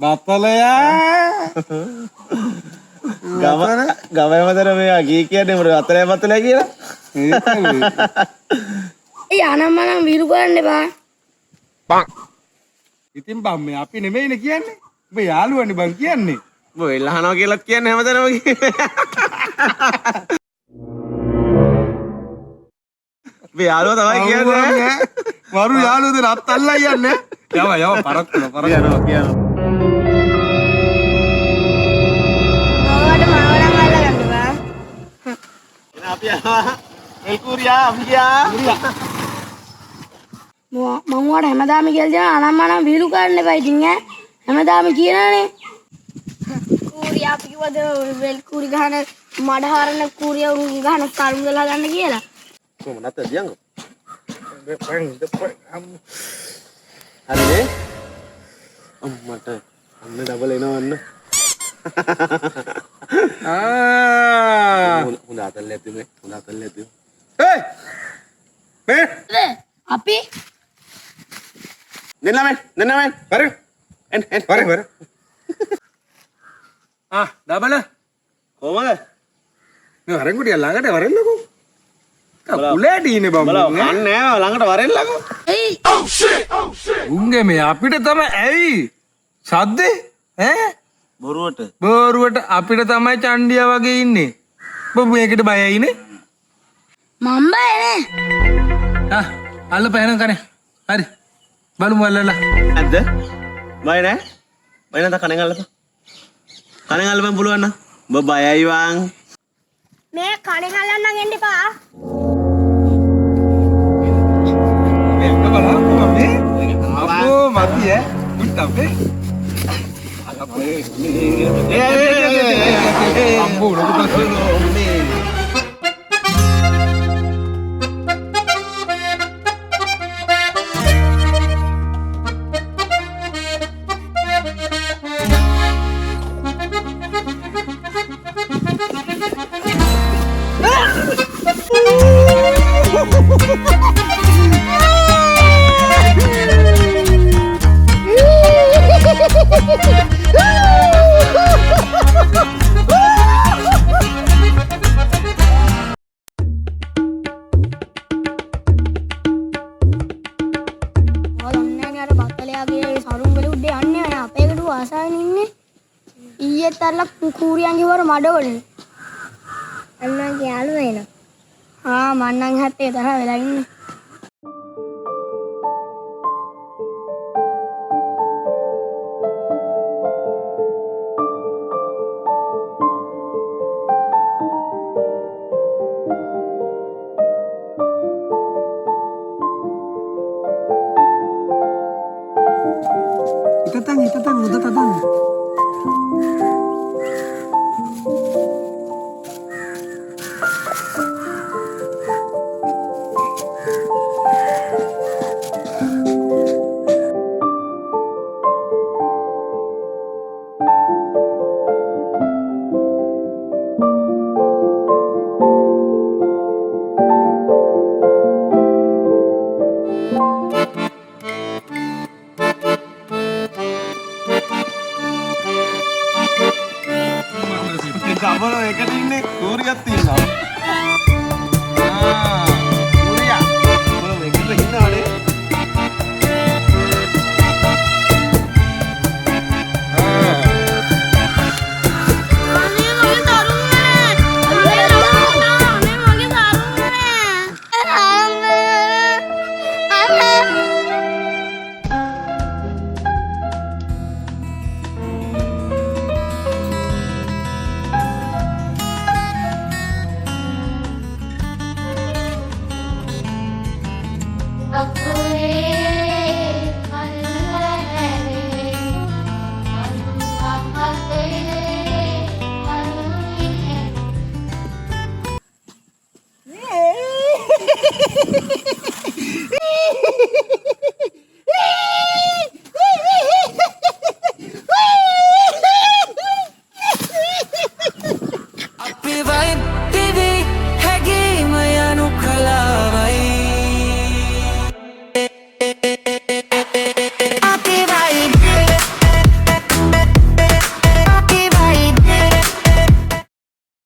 බතලයා ගවයමතර මේ ගී කියන්නේ මොකද අතරේ බතලයා කියලා? ඒ අනම්මනම් විරු කරන්න එපා. ඉතින් බම් මේ අපි නෙමෙයිනේ කියන්නේ. ඔබ යාළුවනේ බං කියන්නේ. ඔබ එල්ලහනවා කියලාත් කියන්නේ හැමතැනම කියන්නේ. ඔබ යාළුවා තමයි කියන්නේ. මරු යාළුවද රත් අල්ලයි යන්නේ. යව පරක් කරනවා ඔයාට මනවනම් අල්ලගන්න බා. එන අපි යනවා. එල්කුරියා අපි ගියා. මම ඔයාට හැමදාම කියලා දෙනවා අනම්මනම් විරු කරන්න එපා ඉතින් ඈ. හැමදාම කියනනේ. කූරියා අපි කිව්වද වෙල් කූරි ගහන මඩ හරන කූරියා ගහන කරුමුදලා ගන්න කියලා. කොහොම නැත්ද දියංග? හරිනේ. අම්මට අන්න ඩබල් එනවන්න. හොඳ අතල්ල ඇතුනේ. හොඳ අතල්ල ඇතුනේ. අපි දෙන්න මෙන්. වර. එන් වර. ඩබල. කොහමද? මේ වරෙන් කුටිය ළඟට වරෙල්ලකෝ. කුලෑඩීනේ බම්. බලව කන්නේ නෑ ළඟට වරෙල්ලකෝ. එයි උන්ගේ මේ අපිට තමයි ඇයි සද්දේ ඈ බොරුවට අපිට තමයි චණ්ඩියා වගේ ඉන්නේ. ඔබ මේකට බයයිනේ. මම බය නෑ. අල්ලපෑන කනේ. හරි. බලමු අල්ලලා. නැද්ද? බය නෑ. බය නැත කණෙන් අල්ලපන්. කණෙන් අල්ලපන් පුළුවන් නම්. ඔබ බයයි වං. මේ කණෙන් අල්ලන්න එන්න එපා. මේක බලන්න අපේ. අපෝ මති ඈ. උත් අපේ. අම්බෝ ලොකු කූරියන්ගේ වර මඩවලනේ. අන්නන්ගේ යාළුවා එනවා. මන්නන් හැටේ තරහ වෙලා ඉන්නේ. ඉතතන් උදට තදන්. ගබල එකට ඉන්නේ කූරියක් තියෙනවා. කූරියා. මොන මේකද ඉන්නවනේ.